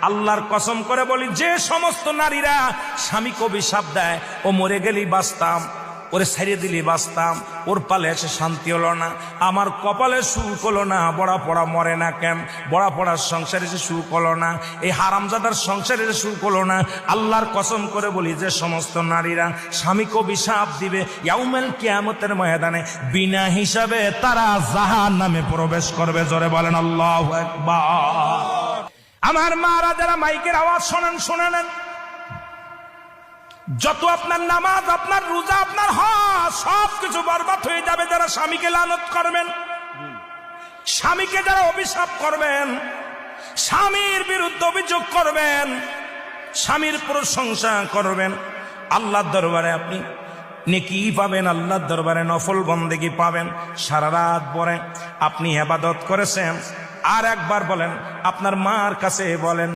আল্লাহর কসম করে বলি, যে সমস্ত নারীরা স্বামীকে অভিশাপ দেয়, ও মরে গেলেই বাঁচতাম, ওরে ছাড়িয়ে দিলি বাঁচতাম, ওর পালে এসে শান্তি হলো না, আমার কপালে সুখ হলো না, বড়া পড়া মরে না কেন, বড়া পড়ার সংসারে এসে সুখ হলো না, এই হারামজাদার সংসারে এসে সুখ হলো না, আল্লাহর কসম করে বলি, যে সমস্ত নারীরা স্বামীকে অভিশাপ দিবে ইয়াউমেল কিয়ামতের ময়দানে বিনা হিসাবে তারা জাহান্নামে প্রবেশ করবে। জোরে বলেন আল্লাহু আকবার। আমার মারা যারা মাইকের আওয়াজ শোনেন, শুনে নেন, যত আপনার নামাজ, আপনার রোজা, আপনার হজ সবকিছু বরবাদ হয়ে যাবে যারা স্বামীকে লানত করবেন, স্বামীকে যারা অভিশাপ করবেন, স্বামীর বিরুদ্ধে অভিযোগ করবেন, স্বামীর প্রশংসা করবেন। আল্লাহর দরবারে আপনি নেকি পাবেন, আল্লাহর দরবারে নফল বন্দেগী পাবেন। সারা রাত পরে আপনি ইবাদত করেছেন, আর একবার বলেন আপনার মার কাছে বলেন,